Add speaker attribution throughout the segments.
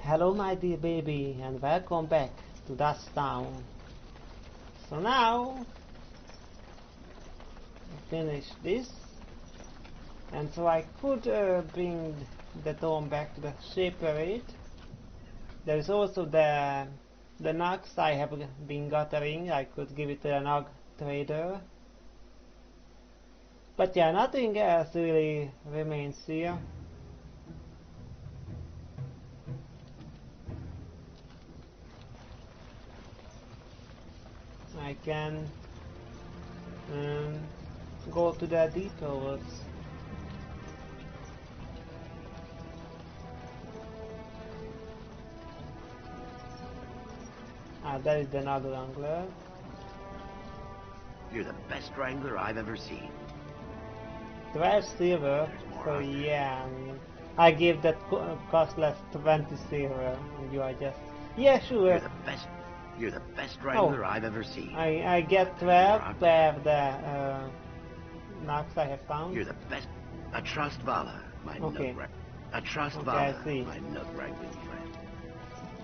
Speaker 1: Hello my dear baby and welcome back to Dust Town. So now I finish this, and so I could bring the dome back to the Shaper 8. There is also the nugs I have been gathering. I could give it to a nug trader. But yeah, nothing else really remains here. I can go to the deeper woods. That is another wrangler.
Speaker 2: You're the best wrangler I've ever seen.
Speaker 1: 12 silver, so yeah, I give that costless 20 silver, and you are just... Yeah, sure.
Speaker 2: You're the best wrangler I've ever seen.
Speaker 1: I get 12 to have the nugs I have found.
Speaker 2: You're the best. A Trustvala, my nug wrangler. A Trustvala, my nug wrangling friend.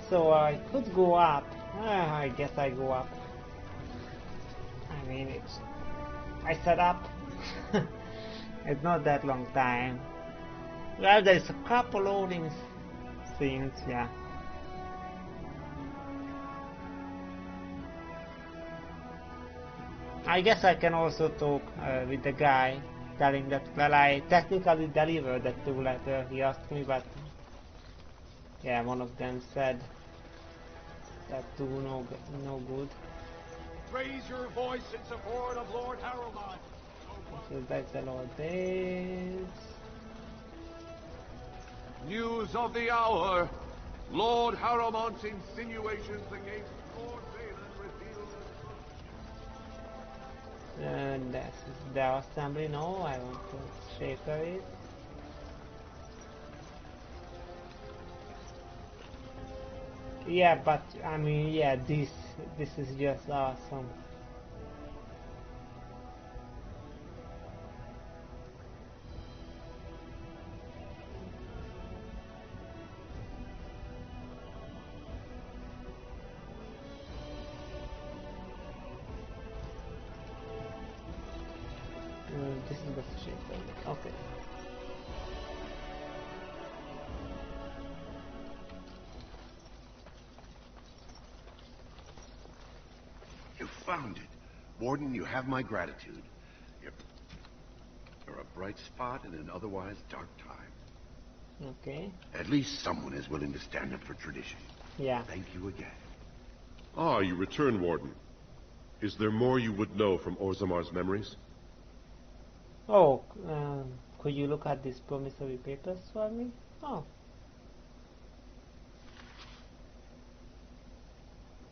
Speaker 1: So I could go up. I guess I go up. I mean, I set up. It's not that long time. Well, there's a couple loading scenes, yeah. I guess I can also talk with the guy, telling that, well, I technically delivered that 2 letter he asked me, but yeah, one of them said that 2 no good.
Speaker 3: Raise your voice in support of Lord Harrowmont.
Speaker 1: So that's the Lord Days.
Speaker 3: News of the hour. Lord Harrowmont's insinuations against Lord Balin revealed.
Speaker 1: This is the assembly. No, I want to shaper it. Yeah, but I mean, yeah, this is just awesome. This is the shaper. Okay.
Speaker 2: You found it. Warden, you have my gratitude. You're a bright spot in an otherwise dark time.
Speaker 1: Okay.
Speaker 2: At least someone is willing to stand up for tradition.
Speaker 1: Yeah.
Speaker 2: Thank you again.
Speaker 4: Ah, you return, Warden. Is there more you would know from Orzamar's memories?
Speaker 1: Oh, could you look at these promissory papers for me? Oh.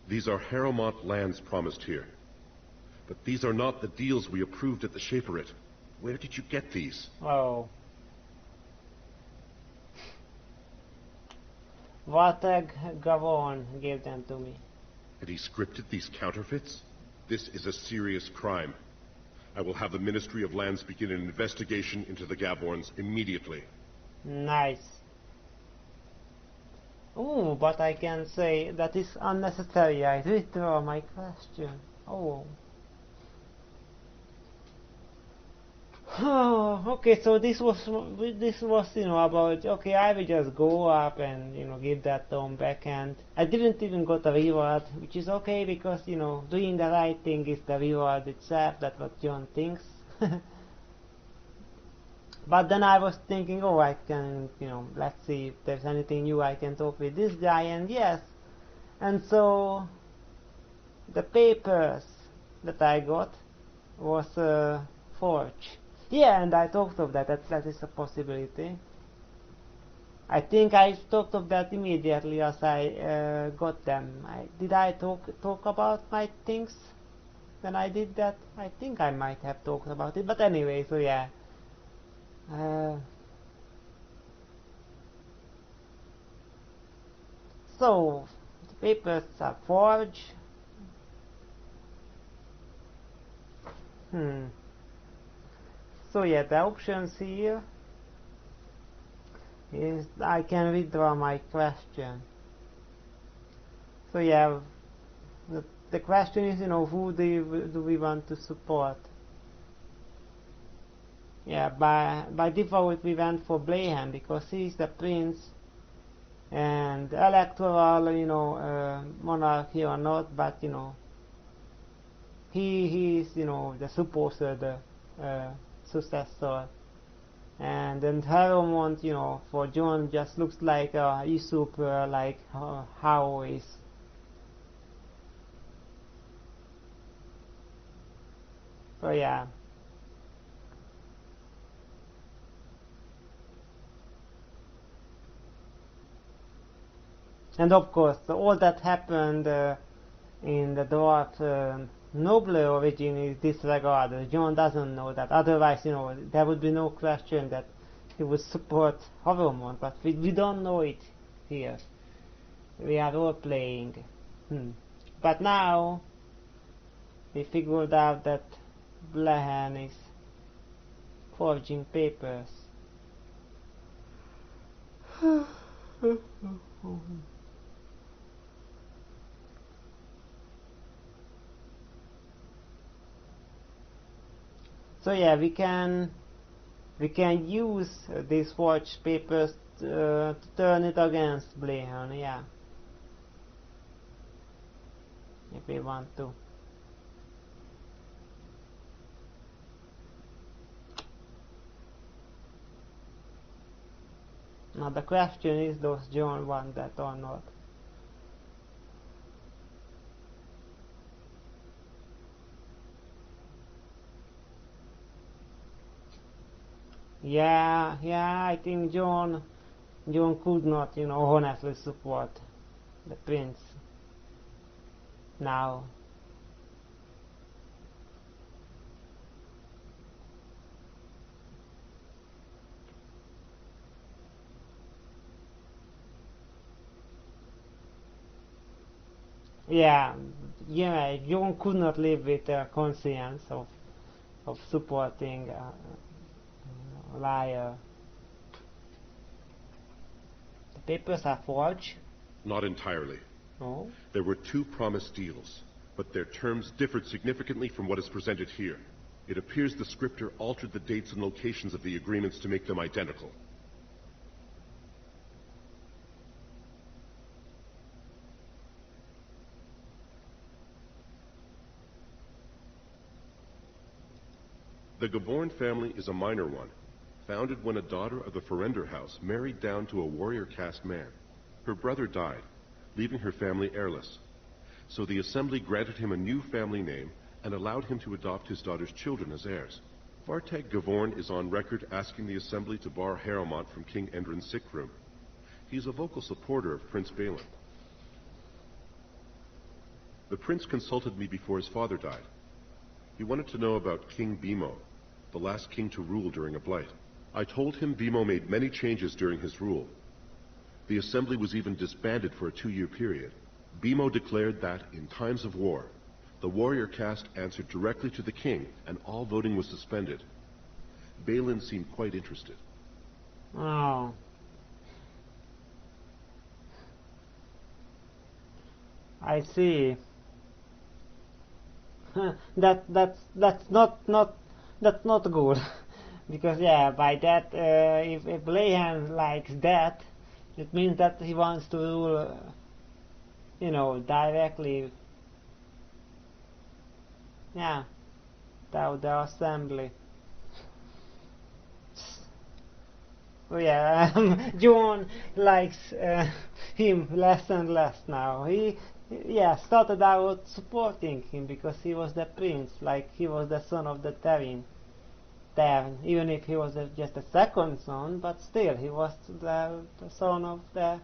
Speaker 4: These are Harrowmont lands promised here. But these are not the deals we approved at the Shaperit. Where did you get these?
Speaker 1: Oh. Vatag Gavon gave them to me.
Speaker 4: And he scripted these counterfeits? This is a serious crime. I will have the Ministry of Lands begin an investigation into the Gavorns immediately.
Speaker 1: Nice. Oh, but I can say that is unnecessary. I withdraw my question. Oh. Oh, okay, so this was about, okay, I will just go up and give that dome back, and I didn't even got a reward, which is okay because doing the right thing is the reward itself. That's what John thinks. But then I was thinking, oh, I can let's see if there's anything new. I can talk with this guy, and yes, and so the papers that I got was forged. Yeah, and I talked of that. That is a possibility. I think I talked of that immediately as I got them. Did I talk about my things when I did that? I think I might have talked about it. But anyway, so yeah. So the papers are forged. So yeah, the options here is I can withdraw my question. So yeah, the question is, who do we want to support? Yeah, by default we went for Blahan because he's the prince, and electoral, monarchy or not, but he is, the supposed successor. And then Harrowmont, for Jon just looks like a usurper, like Howe is. So yeah. And of course, all that happened in the dwarf nobler origin is disregarded. Jon doesn't know that. Otherwise, there would be no question that he would support Harrowmont, but we don't know it here. We are all playing. But now we figured out that Blahan is forging papers. So yeah, we can use these forged papers to turn it against Blahan, yeah, if we want to. Now the question is, does Jon want that or not? Yeah, I think Jon could not, honestly support the prince now. Yeah, Jon could not live with the conscience of supporting a liar. The papers are forged?
Speaker 4: Not entirely.
Speaker 1: No?
Speaker 4: There were 2 promised deals, but their terms differed significantly from what is presented here. It appears the scripter altered the dates and locations of the agreements to make them identical. The Gavorn family is a minor one, founded when a daughter of the Ferrender house married down to a warrior caste man. Her brother died, leaving her family heirless. So the Assembly granted him a new family name and allowed him to adopt his daughter's children as heirs. Vartag Gavorn is on record asking the Assembly to bar Harrowmont from King Endrin's sick room. He is a vocal supporter of Prince Balin. The prince consulted me before his father died. He wanted to know about King Bimo, the last king to rule during a blight. I told him Bimo made many changes during his rule. The Assembly was even disbanded for a 2-year period. Bimo declared that, in times of war, the warrior caste answered directly to the king, and all voting was suspended. Balin seemed quite interested.
Speaker 1: Oh. I see. That's not good. Because yeah, by that, if Blahan likes that, it means that he wants to rule, directly. Yeah, the Assembly. Oh yeah, Jon likes him less and less now. He started out supporting him because he was the prince, like he was the son of the Tevin, even if he was just a second son, but still he was the son of the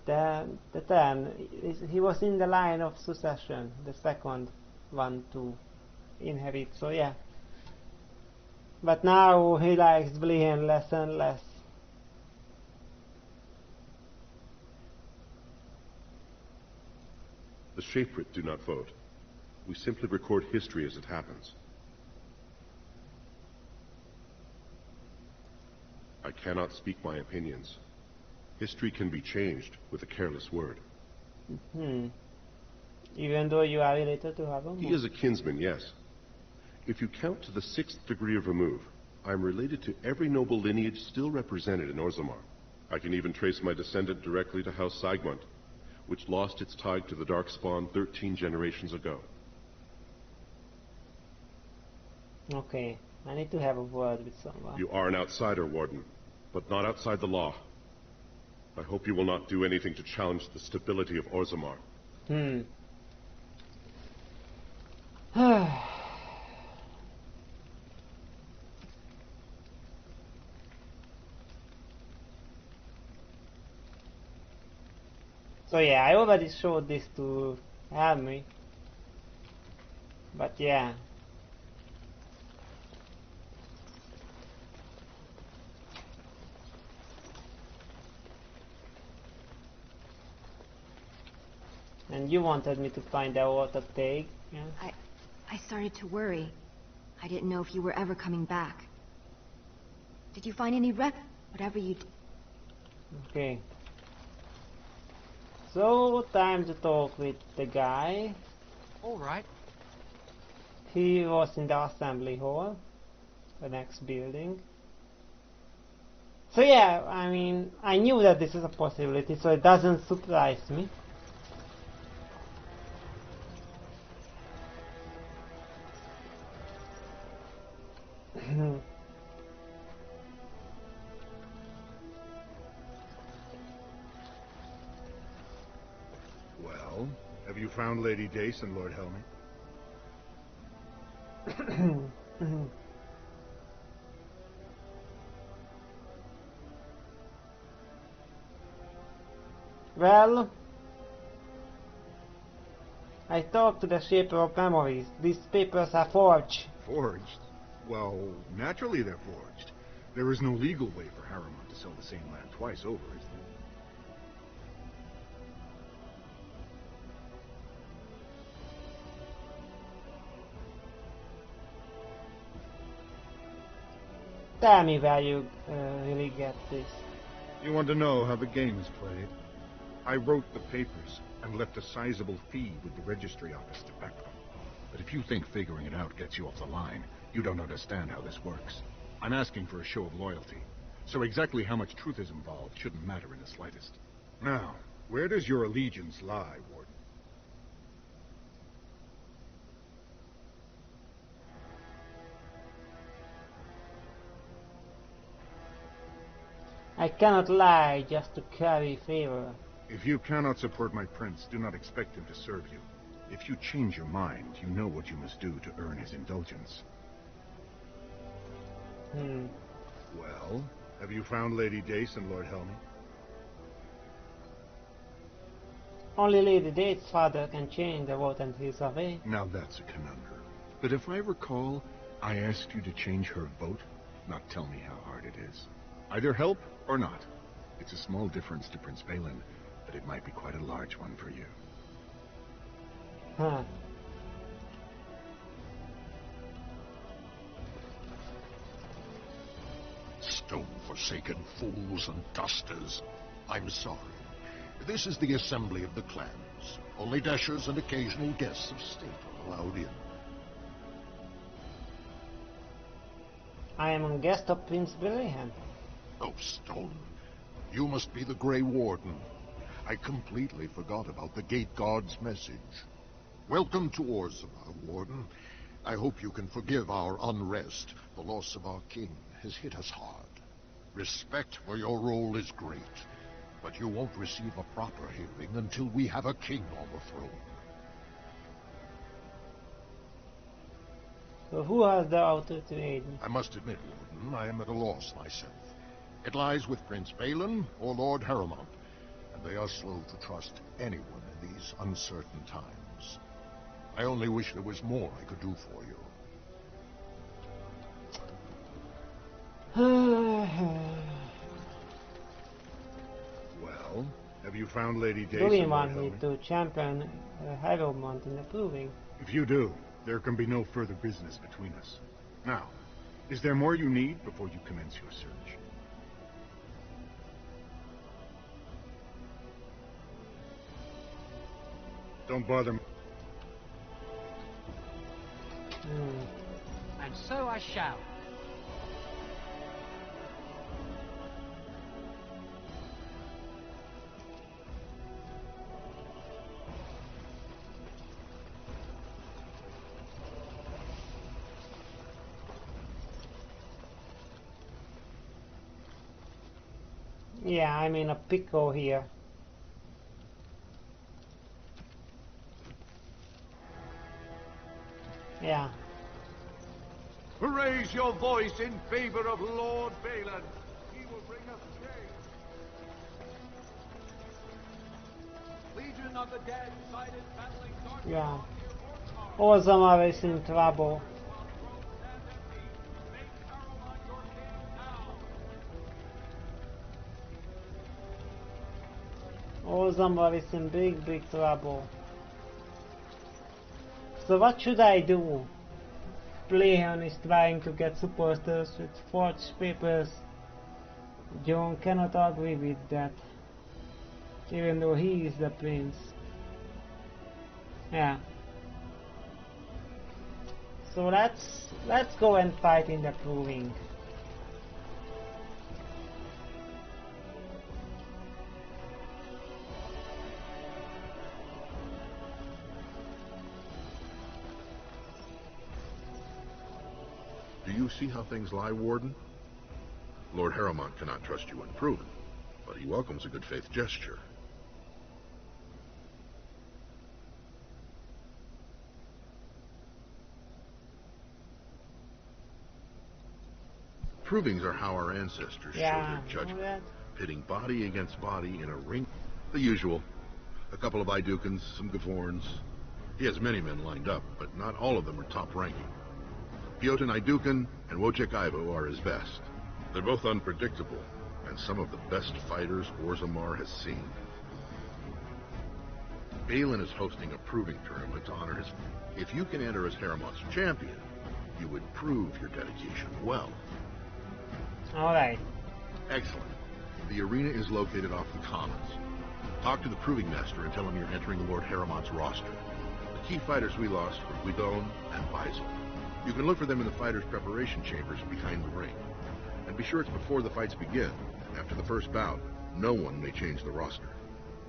Speaker 1: Tevin. He was in the line of succession, the second one to inherit, so yeah. But now he likes Blahan less and less.
Speaker 4: The Shaeprit do not vote. We simply record history as it happens. I cannot speak my opinions. History can be changed with a careless word.
Speaker 1: Even though you are related to Haromont?
Speaker 4: He is a kinsman, yes. If you count to the 6th degree of remove, I am related to every noble lineage still represented in Orzammar. I can even trace my descendant directly to House Sigmund, which lost its tie to the Darkspawn 13 generations ago.
Speaker 1: Okay, I need to have a word with someone.
Speaker 4: You are an outsider, Warden, but not outside the law. I hope you will not do anything to challenge the stability of Orzammar.
Speaker 1: So yeah, I already showed this to Helmi. But yeah. And you wanted me to find out what to take, yeah?
Speaker 5: I started to worry. I didn't know if you were ever coming back. Did you find any whatever you did?
Speaker 1: Okay. So, time to talk with the guy.
Speaker 6: Alright.
Speaker 1: He was in the assembly hall, the next building. So yeah, I mean, I knew that this is a possibility, so it doesn't surprise me.
Speaker 7: Well, have you found Lady Dace and Lord Helmi?
Speaker 1: Well, I talked to the Shaper of Memories. These papers are forged.
Speaker 7: Forged? Well, naturally they're forged. There is no legal way for Haromont to sell the same land twice over, is there?
Speaker 1: Tell me where you really get this.
Speaker 7: You want to know how the game is played? I wrote the papers and left a sizable fee with the registry office to back them. But if you think figuring it out gets you off the line, you don't understand how this works. I'm asking for a show of loyalty, so exactly how much truth is involved shouldn't matter in the slightest. Now, where does your allegiance lie, Warden?
Speaker 1: I cannot lie just to carry favor.
Speaker 7: If you cannot support my prince, do not expect him to serve you. If you change your mind, you know what you must do to earn his indulgence. Well, have you found Lady Dace and Lord Helmi?
Speaker 1: Only Lady Dace's father can change the vote and he's away.
Speaker 7: Now that's a conundrum. But if I recall, I asked you to change her vote, not tell me how hard it is. Either help or not. It's a small difference to Prince Balin, but it might be quite a large one for you.
Speaker 1: Huh.
Speaker 8: Stone-forsaken fools and dusters. I'm sorry. This is the assembly of the clans. Only dashers and occasional guests of state are allowed in.
Speaker 1: I am a guest of Prince Belihan.
Speaker 8: Oh, Stone. You must be the Grey Warden. I completely forgot about the Gate Guard's message. Welcome to Orzammar, Warden. I hope you can forgive our unrest. The loss of our king has hit us hard. Respect for your role is great, but you won't receive a proper hearing until we have a king on the throne.
Speaker 1: So who has the authority to aid me?
Speaker 8: I must admit, Warden, I am at a loss myself. It lies with Prince Balin or Lord Haromont, and they are slow to trust anyone in these uncertain times. I only wish there was more I could do for you.
Speaker 7: Well, have you found Lady Dace?
Speaker 1: Do we want me to champion Haromont in approving?
Speaker 7: If you do, there can be no further business between us. Now, is there more you need before you commence your search? Don't bother me.
Speaker 6: And so I shall.
Speaker 1: Yeah, I'm in a pickle here. Yeah.
Speaker 3: Raise your voice in favor of Lord Balin. He will bring us change. Legion of the Dead sighted battling dark.
Speaker 1: Yeah. Orzammar is in trouble. Orzammar is in big trouble. So what should I do? Playhan is trying to get superstars with forged papers. Jon cannot agree with that, even though he is the prince. Yeah. So let's go and fight in the proving.
Speaker 7: Do you see how things lie, Warden? Lord Harrowmont cannot trust you unproven, but he welcomes a good faith gesture. Provings are how our ancestors showed their judgment, pitting body against body in a ring. The usual. A couple of Idukans, some Gavorns. He has many men lined up, but not all of them are top-ranking. Jotun Idukan and Wojciech Ivo are his best. They're both unpredictable, and some of the best fighters Orzammar has seen. Balin is hosting a proving tournament to honor his... If you can enter as Harrowmont's champion, you would prove your dedication well.
Speaker 1: Alright.
Speaker 7: Excellent. The arena is located off the Commons. Talk to the proving master and tell him you're entering Lord Harrowmont's roster. The key fighters we lost were Guidon and Faisal. You can look for them in the fighters' preparation chambers behind the ring. And be sure it's before the fights begin. After the first bout, no one may change the roster.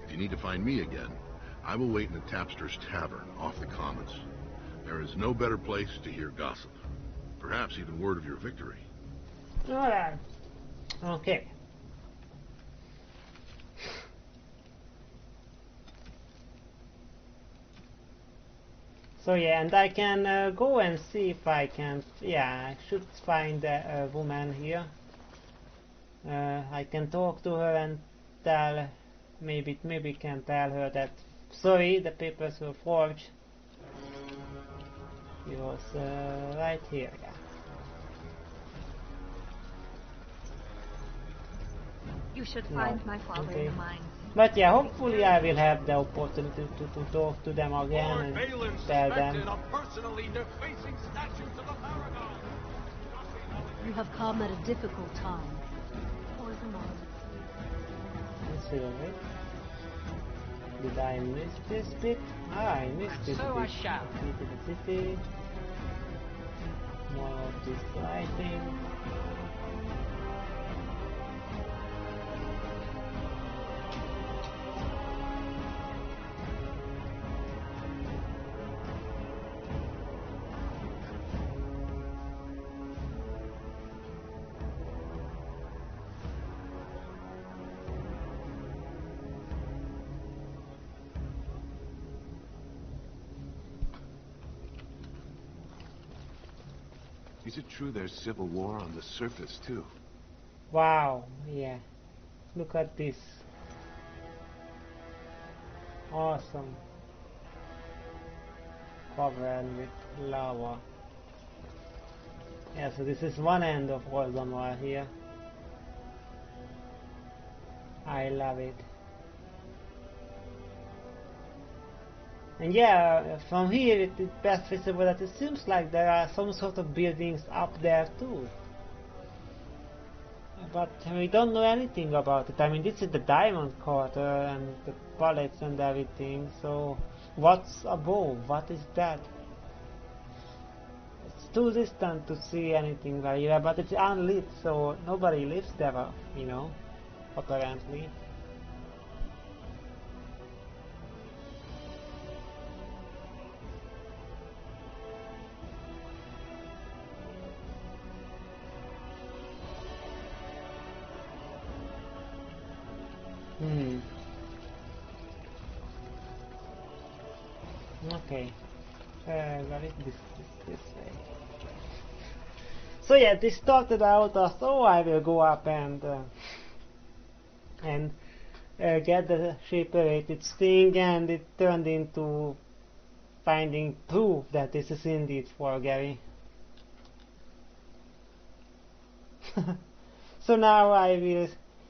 Speaker 7: If you need to find me again, I will wait in the Tapster's Tavern off the Commons. There is no better place to hear gossip. Perhaps even word of your victory.
Speaker 1: Alright. Okay. So yeah, and I can go and see if I can... Yeah, I should find a woman here. I can talk to her and tell... Maybe can tell her that... Sorry, the papers were forged. He was right here, yeah.
Speaker 5: You should find my father in the mines.
Speaker 1: But yeah, hopefully I will have the opportunity to talk to them again and tell them.
Speaker 9: You have come at a difficult time.
Speaker 1: Let's see, right? Did I miss this bit? Ah, I missed this bit.
Speaker 6: So I shall.
Speaker 1: Into the city. More of this lighting.
Speaker 3: Is it true there's civil war on the surface, too?
Speaker 1: Wow, yeah. Look at this. Awesome. Covered with lava. Yeah, so this is one end of Orzammar here. I love it. And yeah, from here it is best visible that it seems like there are some sort of buildings up there too. But we don't know anything about it. I mean, this is the diamond quarter and the pallets and everything, so what's above? What is that? It's too distant to see anything right here, but it's unlit, so nobody lives there, you know, apparently. Okay. Where is this way? So yeah, this started out as, oh, I will go up and get the ship-related thing, and it turned into finding proof that this is indeed for Gary. So now I will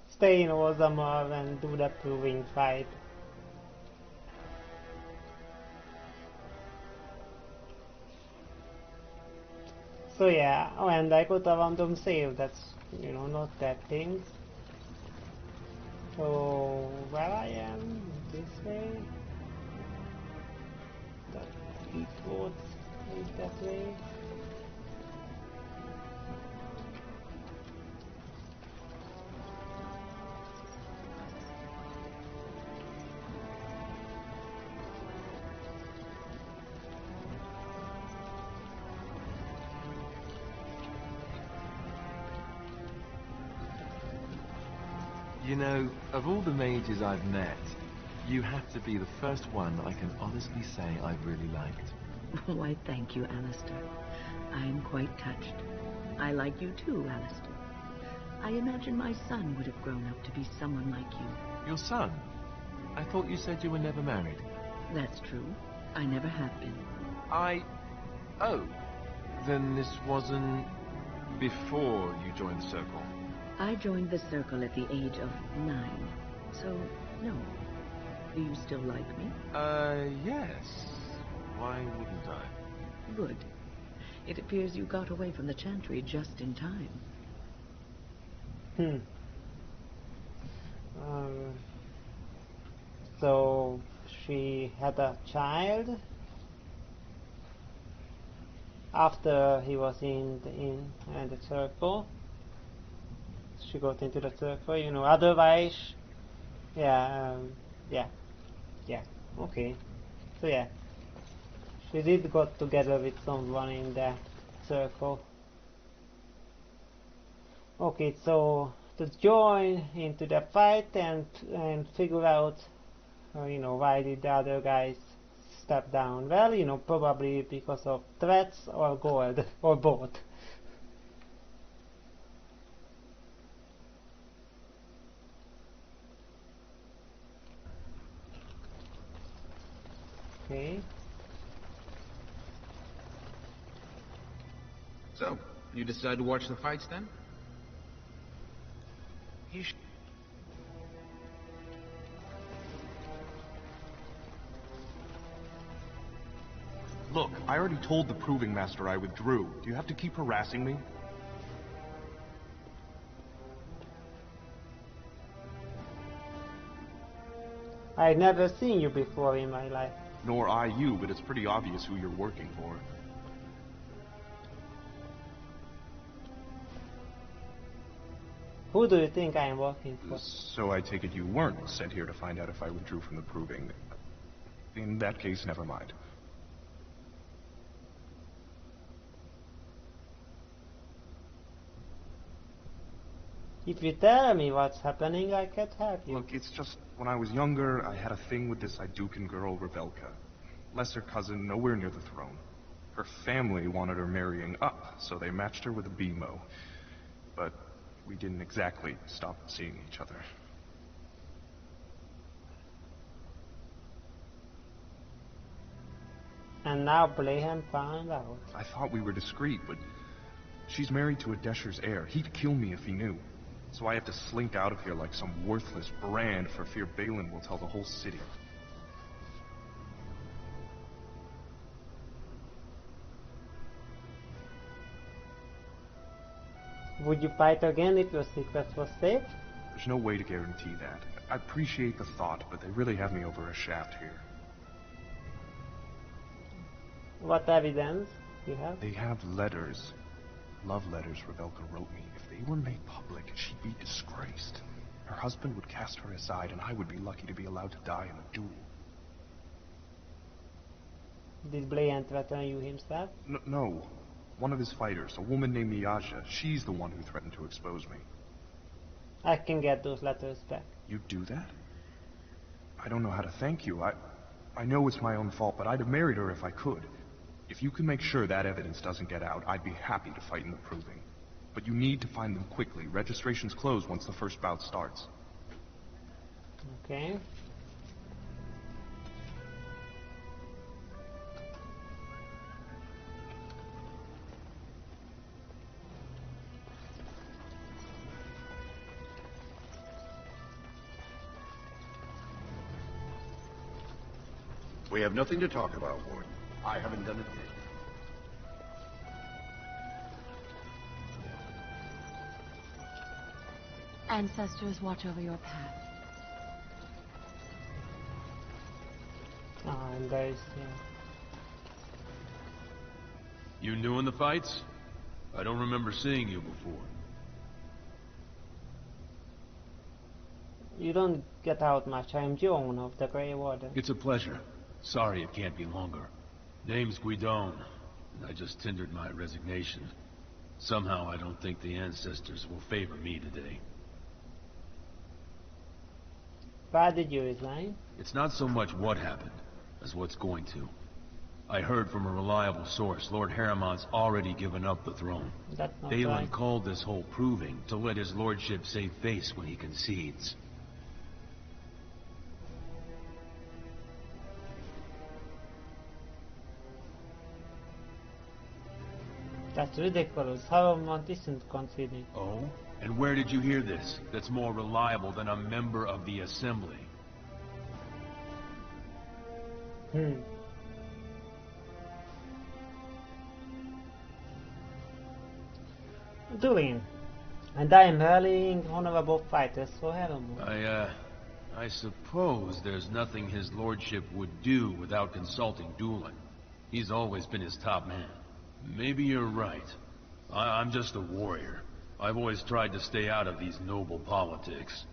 Speaker 1: stay in Orzammar and do the proving fight. So yeah, oh, and I got a random save, that's, you know, not that thing. So, where I am, this way, that it road is that way.
Speaker 6: You know, of all the mages I've met, you have to be the first one I can honestly say I've really liked.
Speaker 10: Why, thank you, Alistair. I'm quite touched. I like you too, Alistair. I imagine my son would have grown up to be someone like you.
Speaker 6: Your son? I thought you said you were never married.
Speaker 10: That's true. I never have been.
Speaker 6: Oh. Then this wasn't before you joined the Circle?
Speaker 10: I joined the Circle at the age of 9, so no. Do you still like me?
Speaker 6: Yes. Why wouldn't I?
Speaker 10: Good. It appears you got away from the Chantry just in time.
Speaker 1: So she had a child after he was in the Circle. She got into the Circle, you know, otherwise, yeah, okay. So yeah, she did got together with someone in the Circle. Okay, so to join into the fight and figure out, you know, why did the other guys step down? Well, you know, probably because of threats or gold, or both. Okay.
Speaker 11: So, you decided to watch the fights then?
Speaker 12: Look, I already told the Proving Master I withdrew. Do you have to keep harassing me?
Speaker 1: I've never seen you before in my life.
Speaker 12: Nor I you, but it's pretty obvious who you're working for.
Speaker 1: Who do you think I am working for?
Speaker 12: So I take it you weren't sent here to find out if I withdrew from the Proving. In that case, never mind.
Speaker 1: If you tell me what's happening, I can help you.
Speaker 12: Look, it's just, when I was younger, I had a thing with this Idukan girl, Revelka. Lesser cousin, nowhere near the throne. Her family wanted her marrying up, so they matched her with a BMO. But we didn't exactly stop seeing each other.
Speaker 1: And now Blahan found out.
Speaker 12: I thought we were discreet, but she's married to a Desher's heir. He'd kill me if he knew. So I have to slink out of here like some worthless brand for fear Balin will tell the whole city.
Speaker 1: Would you fight again if your secrets were safe?
Speaker 12: There's no way to guarantee that. I appreciate the thought, but they really have me over a shaft here.
Speaker 1: What evidence do you have?
Speaker 12: They have letters. Love letters Revelka wrote me. If they were made public, she'd be disgraced. Her husband would cast her aside, and I would be lucky to be allowed to die in a duel.
Speaker 1: Did Blaine threaten you himself?
Speaker 12: No. One of his fighters, a woman named Miyasha. She's the one who threatened to expose me.
Speaker 1: I can get those letters back.
Speaker 12: You'd do that? I don't know how to thank you. I know it's my own fault, but I'd have married her if I could. If you can make sure that evidence doesn't get out, I'd be happy to fight in the proving. But you need to find them quickly. Registrations close once the first bout starts.
Speaker 1: Okay.
Speaker 8: We have nothing to talk about, Warden. I haven't done it yet.
Speaker 9: Ancestors watch over your path.
Speaker 1: And there's,
Speaker 13: You new in the fights? I don't remember seeing you before.
Speaker 1: You don't get out much. I'm Joan of the Grey Warden.
Speaker 13: It's a pleasure. Sorry it can't be longer. Name's Guidon, and I just tendered my resignation. Somehow I don't think the ancestors will favor me today.
Speaker 1: Why did you resign?
Speaker 13: It's not so much what happened, as what's going to. I heard from a reliable source, Lord Harriman's already given up the throne.
Speaker 1: That's not
Speaker 13: Balin
Speaker 1: right.
Speaker 13: called this whole proving to let his lordship save face when he concedes.
Speaker 1: That's ridiculous. Harrowmont isn't conceding.
Speaker 13: Oh? And where did you hear this? That's more reliable than a member of the Assembly.
Speaker 1: Doing. And I am rallying honorable fighters for Harrowmont.
Speaker 13: I suppose there's nothing his lordship would do without consulting Dulin. He's always been his top man. Maybe you're right. I'm just a warrior. I've always tried to stay out of these noble politics.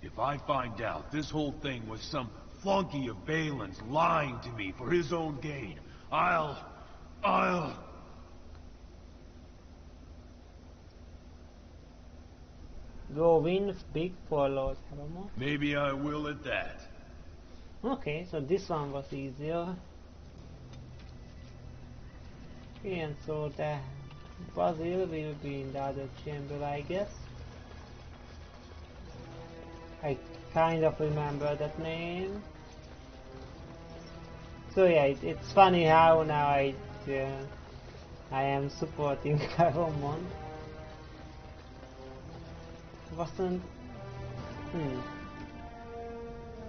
Speaker 13: If I find out this whole thing was some flunky of Balin's lying to me for his own gain, I'll...
Speaker 1: Go win big for Lord Harrowmont.
Speaker 13: Maybe I will at that.
Speaker 1: Okay, so this one was easier. Okay, and so the Basil will be in the other chamber, I guess. I kind of remember that name. So yeah, it's funny how now I am supporting Harrowmont. Wasn't...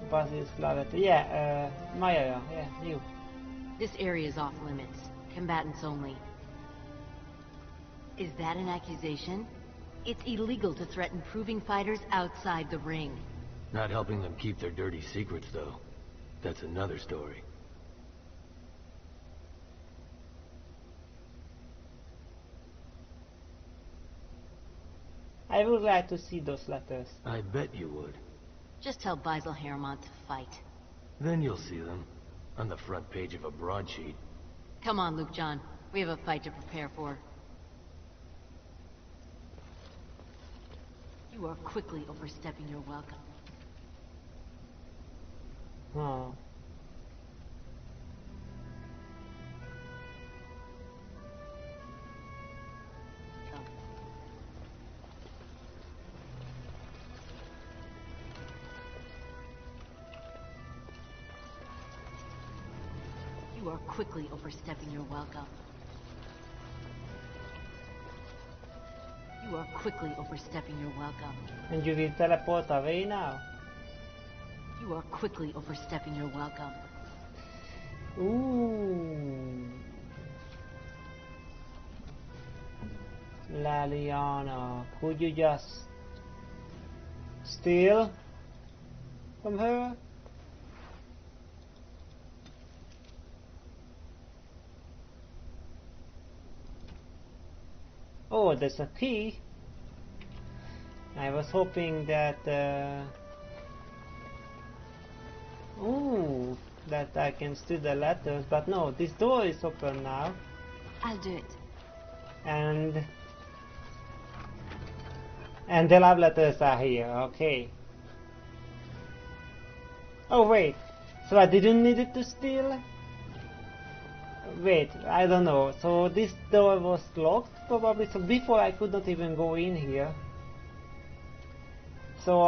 Speaker 1: Basil's Claret. Yeah, Maya, yeah, you.
Speaker 14: This area is off limits. Combatants only. Is that an accusation? It's illegal to threaten proving fighters outside the ring.
Speaker 15: Not helping them keep their dirty secrets, though. That's another story.
Speaker 1: I would like to see those letters.
Speaker 15: I bet you would.
Speaker 14: Just tell Basil Harrowmont to fight.
Speaker 15: Then you'll see them. On the front page of a broadsheet.
Speaker 14: Come on, Luke John. We have a fight to prepare for. You are quickly overstepping your welcome.
Speaker 1: Oh.
Speaker 14: You are quickly overstepping your welcome. You are quickly overstepping your welcome.
Speaker 1: And you will teleport away now?
Speaker 14: You are quickly overstepping your welcome.
Speaker 1: Ooh. Leliana, could you just steal from her? Oh, there's a key. I was hoping that that I can steal the letters, but no, this door is open now.
Speaker 5: I'll do it.
Speaker 1: And the love letters are here, okay. Oh wait, so I didn't need it to steal? Wait, I don't know. So this door was locked probably, so before I could not even go in here. So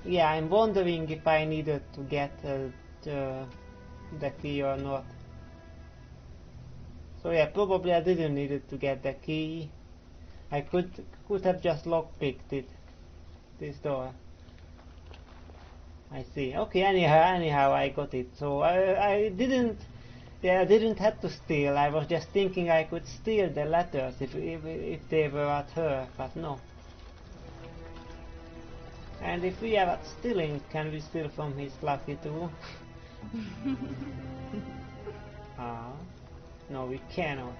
Speaker 1: yeah, I'm wondering if I needed to get the key or not. So yeah, probably I didn't need it to get the key. I could have just lockpicked it, this door. I see. Okay, anyhow I got it. So I didn't have to steal. I was just thinking I could steal the letters if they were at her, but no. And if we are at stealing, can we steal from his lucky too? No, we cannot.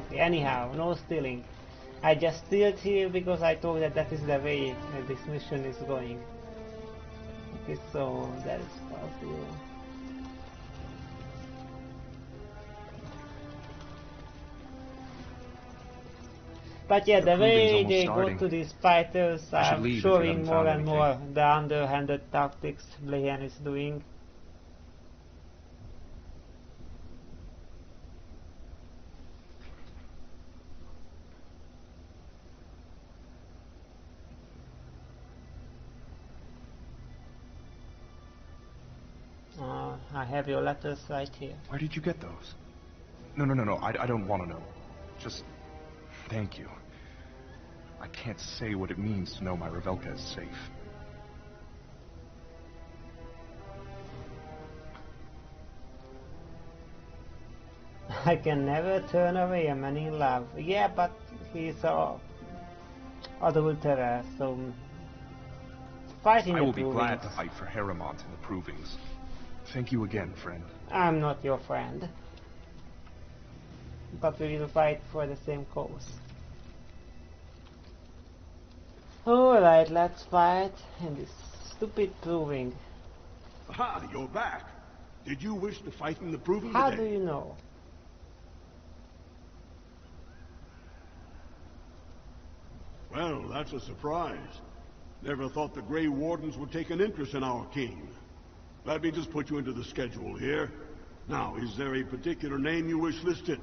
Speaker 1: Okay, anyhow, no stealing. I just stealed here because I thought that is the way this mission is going. Okay, so that is possible. But yeah, the way they go to these fighters are showing more and more the underhanded tactics Lehien is doing. I have your letters right here.
Speaker 12: Where did you get those? No, I don't want to know. Just thank you. I can't say what it means to know my Revelka is safe.
Speaker 1: I can never turn away a man in love. Yeah, but he's adulterous, so fighting.
Speaker 12: I will be glad to fight for Harrowmont in the Provings. Thank you again, friend.
Speaker 1: I'm not your friend. But we will fight for the same cause. Alright, let's fight in this stupid Proving.
Speaker 16: Aha, you're back. Did you wish to fight in the Proving
Speaker 1: How
Speaker 16: today?
Speaker 1: do you know?
Speaker 16: Well, that's a surprise. Never thought the Grey Wardens would take an interest in our king. Let me just put you into the schedule here. Now, is there a particular name you wish listed?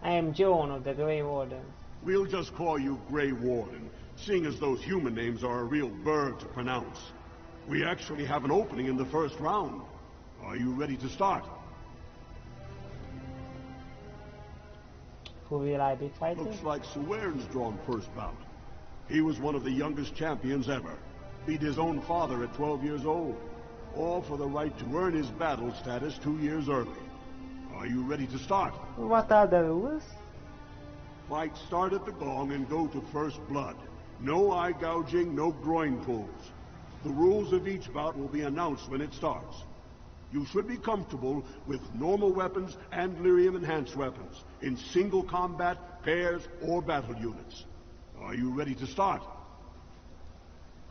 Speaker 1: I am Joan of the Grey Warden.
Speaker 16: We'll just call you Grey Warden, seeing as those human names are a real burr to pronounce. We actually have an opening in the first round. Are you ready to start?
Speaker 1: Who will I be fighting?
Speaker 16: Looks like Suern's drawn first bout. He was one of the youngest champions ever. Beat his own father at 12 years old. All for the right to earn his battle status 2 years early. Are you ready to start?
Speaker 1: What are the rules?
Speaker 16: Fight start at the gong and go to first blood. No eye gouging, no groin pulls. The rules of each bout will be announced when it starts. You should be comfortable with normal weapons and lyrium enhanced weapons, in single combat, pairs, or battle units. Are you ready to start?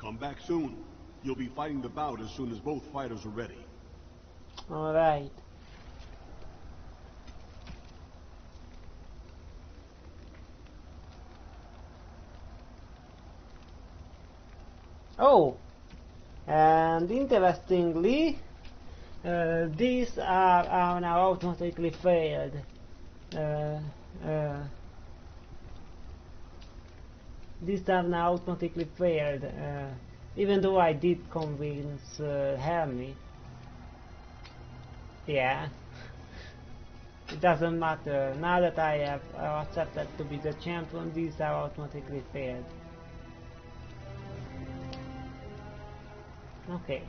Speaker 16: Come back soon. You'll be fighting the bout as soon as both fighters are ready.
Speaker 1: Alright. Oh! And interestingly, these are now automatically failed. These have now automatically failed, even though I did convince Hermie. Yeah, it doesn't matter. Now that I have accepted to be the champion, these are automatically failed. Okay.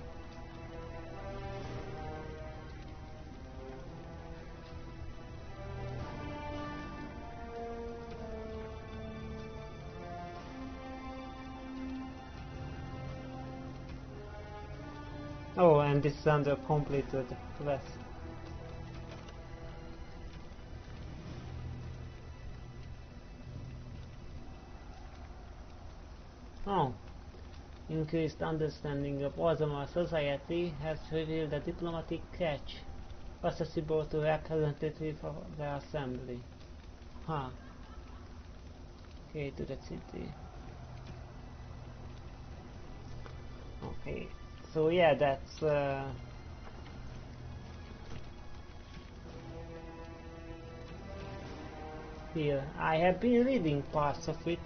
Speaker 1: Oh, and this is under completed quest. Oh. Increased understanding of Orzammar society has revealed a diplomatic catch accessible to representatives of the assembly. Huh. Okay, to the city. Okay, so yeah, that's here. I have been reading parts of it.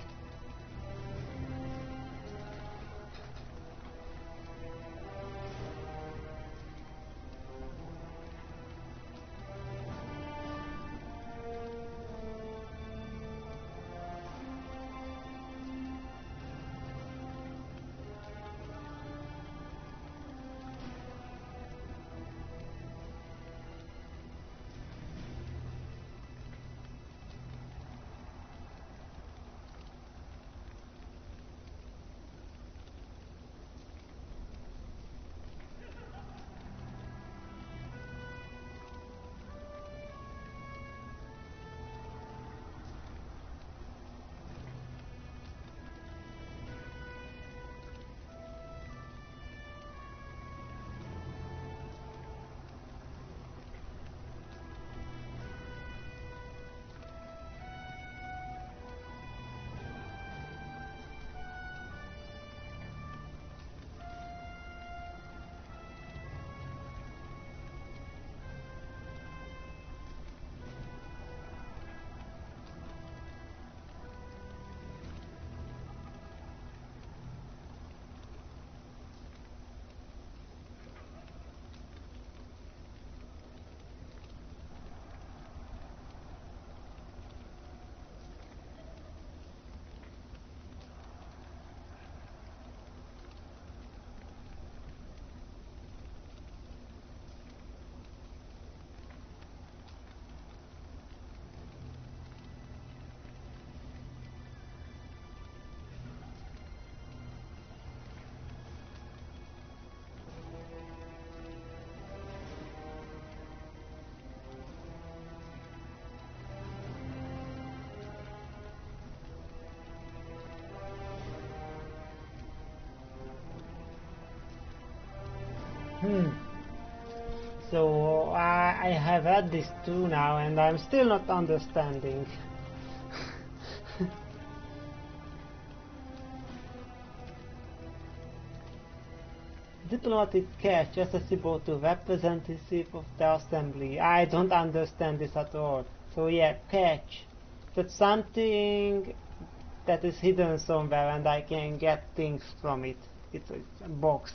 Speaker 1: So I have had this too now, and I'm still not understanding. Diplomatic catch accessible to representative of the assembly. I don't understand this at all. So yeah, catch. That's something that is hidden somewhere and I can get things from it. It's a box.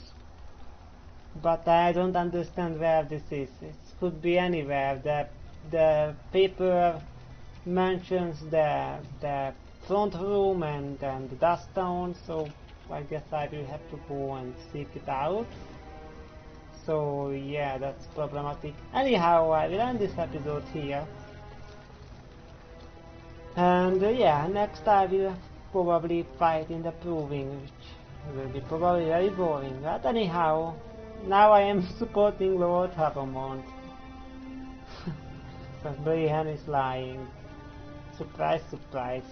Speaker 1: But I don't understand where this is. It could be anywhere. The paper mentions the front room and the dust down, so I guess I will have to go and seek it out. So yeah, that's problematic. Anyhow, I will end this episode here. And yeah, next I will probably fight in the Proving, which will be probably very boring. But anyhow, now I am supporting Lord Harrowmont. But Brienne is lying. Surprise, surprise.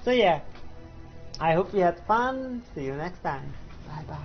Speaker 1: So yeah, I hope you had fun. See you next time. Bye bye.